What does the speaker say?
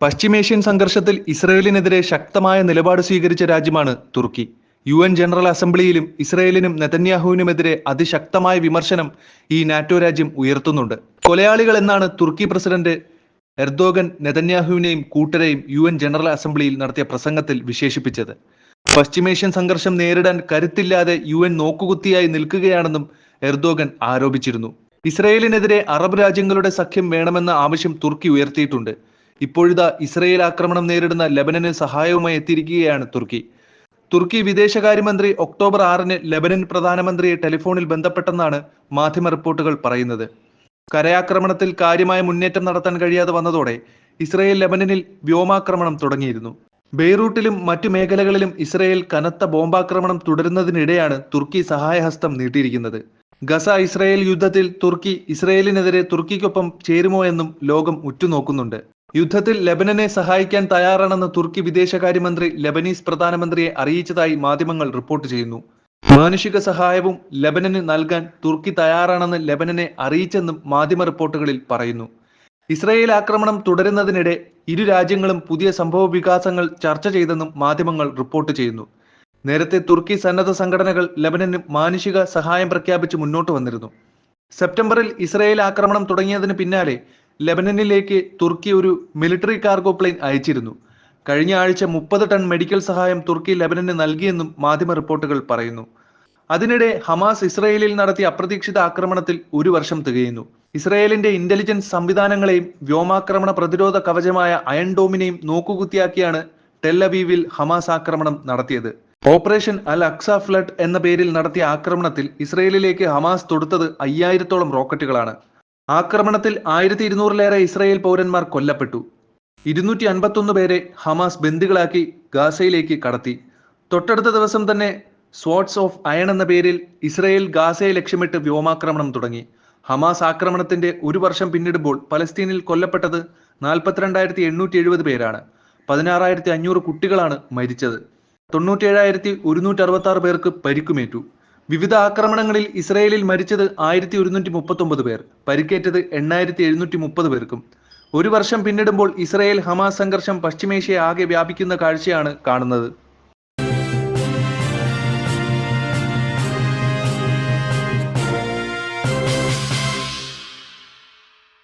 പശ്ചിമേഷ്യൻ സംഘർഷത്തിൽ ഇസ്രയേലിനെതിരെ ശക്തമായ നിലപാട് സ്വീകരിച്ച രാജ്യമാണ് തുർക്കി. UN ജനറൽ അസംബ്ലിയിലും ഇസ്രയേലിനും നെതന്യാഹുവിനുമെതിരെ അതിശക്തമായ വിമർശനം ഈ നാറ്റോ രാജ്യം ഉയർത്തുന്നുണ്ട്. കൊലയാളികൾ എന്നാണ് തുർക്കി പ്രസിഡന്റ് എർദോഗൻ നെതന്യാഹുവിനെയും കൂട്ടരെയും UN ജനറൽ അസംബ്ലിയിൽ നടത്തിയ പ്രസംഗത്തിൽ വിശേഷിപ്പിച്ചത്. പശ്ചിമേഷ്യൻ സംഘർഷം നേരിടാൻ കരുത്തില്ലാതെ UN നോക്കുകുത്തിയായി നിൽക്കുകയാണെന്നും എർദോഗൻ ആരോപിച്ചിരുന്നു. ഇസ്രയേലിനെതിരെ അറബ് രാജ്യങ്ങളുടെ സഖ്യം വേണമെന്ന ആവശ്യം തുർക്കി ഉയർത്തിയിട്ടുണ്ട്. ഇപ്പോഴിതാ ഇസ്രയേൽ ആക്രമണം നേരിടുന്ന ലെബനന് സഹായവുമായി എത്തിയിരിക്കുകയാണ് തുർക്കി വിദേശകാര്യമന്ത്രി ഒക്ടോബർ 6-ന് ലെബനൻ പ്രധാനമന്ത്രിയെ ടെലിഫോണിൽ ബന്ധപ്പെട്ടെന്നാണ് മാധ്യമ റിപ്പോർട്ടുകൾ പറയുന്നത്. കരയാക്രമണത്തിൽ കാര്യമായ മുന്നേറ്റം നടത്താൻ കഴിയാതെ വന്നതോടെ ഇസ്രയേൽ ലെബനനിൽ വ്യോമാക്രമണം തുടങ്ങിയിരുന്നു. ബെയ്റൂട്ടിലും മറ്റു മേഖലകളിലും ഇസ്രയേൽ കനത്ത ബോംബാക്രമണം തുടരുന്നതിനിടെയാണ് തുർക്കി സഹായഹസ്തം നീട്ടിയിരിക്കുന്നത്. ഗസ ഇസ്രയേൽ യുദ്ധത്തിൽ തുർക്കി ഇസ്രയേലിനെതിരെ തുർക്കിക്കൊപ്പം ചേരുമോ എന്നും ലോകം ഉറ്റുനോക്കുന്നുണ്ട്. യുദ്ധത്തിൽ ലെബനനെ സഹായിക്കാൻ തയ്യാറാണെന്ന് തുർക്കി വിദേശകാര്യമന്ത്രി ലെബനീസ് പ്രധാനമന്ത്രിയെ അറിയിച്ചതായി മാധ്യമങ്ങൾ റിപ്പോർട്ട് ചെയ്യുന്നു. മാനുഷിക സഹായവും ലെബനന് നൽകാൻ തുർക്കി തയ്യാറാണെന്ന് ലെബനനെ അറിയിച്ചെന്നും മാധ്യമ റിപ്പോർട്ടുകളിൽ പറയുന്നു. ഇസ്രയേൽ ആക്രമണം തുടരുന്നതിനിടെ ഇരു രാജ്യങ്ങളും പുതിയ സംഭവ വികാസങ്ങൾ ചർച്ച ചെയ്തെന്നും മാധ്യമങ്ങൾ റിപ്പോർട്ട് ചെയ്യുന്നു. നേരത്തെ തുർക്കി സന്നദ്ധ സംഘടനകൾ ലെബനന് മാനുഷിക സഹായം പ്രഖ്യാപിച്ച് മുന്നോട്ട് വന്നിരുന്നു. സെപ്റ്റംബറിൽ ഇസ്രയേൽ ആക്രമണം തുടങ്ങിയതിന് പിന്നാലെ ലെബനനിലേക്ക് തുർക്കി ഒരു മിലിറ്ററി കാർഗോ പ്ലെയിൻ അയച്ചിരുന്നു. കഴിഞ്ഞ ആഴ്ച 30 ടൺ മെഡിക്കൽ സഹായം തുർക്കി ലെബനന് നൽകിയെന്നും മാധ്യമ റിപ്പോർട്ടുകൾ പറയുന്നു. അതിനിടെ ഹമാസ് ഇസ്രയേലിൽ നടത്തിയ അപ്രതീക്ഷിത ആക്രമണത്തിൽ 1 വർഷം തികയുന്നു. ഇസ്രയേലിന്റെ ഇന്റലിജൻസ് സംവിധാനങ്ങളെയും വ്യോമാക്രമണ പ്രതിരോധ കവചമായ അയൺ ഡോമിനെയും നോക്കുകുത്തിയാക്കിയാണ് ടെൽ അവീവിൽ ഹമാസ് ആക്രമണം നടത്തിയത്. ഓപ്പറേഷൻ അൽ അക്സ ഫ്ലഡ് എന്ന പേരിൽ നടത്തിയ ആക്രമണത്തിൽ ഇസ്രയേലിലേക്ക് ഹമാസ് തൊടുത്തത് 5000-ഓളം റോക്കറ്റുകളാണ്. ആക്രമണത്തിൽ 1200-ലേറെ ഇസ്രായേൽ പൗരന്മാർ കൊല്ലപ്പെട്ടു. 251 പേരെ ഹമാസ് ബന്ദികളാക്കി ഗാസയിലേക്ക് കടത്തി. തൊട്ടടുത്ത ദിവസം തന്നെ സ്വാർഡ്സ് ഓഫ് അയൺ എന്ന പേരിൽ ഇസ്രായേൽ ഗാസയെ ലക്ഷ്യമിട്ട് വ്യോമാക്രമണം തുടങ്ങി. ഹമാസ് ആക്രമണത്തിന്റെ 1 വർഷം പിന്നിടുമ്പോൾ പലസ്തീനിൽ കൊല്ലപ്പെട്ടത് 42,870 പേരാണ്. 16,500 കുട്ടികളാണ് മരിച്ചത്. 97,166 പേർക്ക് പരിക്കുമേറ്റു. വിവിധ ആക്രമണങ്ങളിൽ ഇസ്രയേലിൽ മരിച്ചത് 1139 പേർ, പരിക്കേറ്റത് 8730 പേർക്കും. 1 വർഷം പിന്നിടുമ്പോൾ ഇസ്രയേൽ ഹമാസ് സംഘർഷം പശ്ചിമേഷ്യയെ ആകെ വ്യാപിക്കുന്ന കാഴ്ചയാണ് കാണുന്നത്.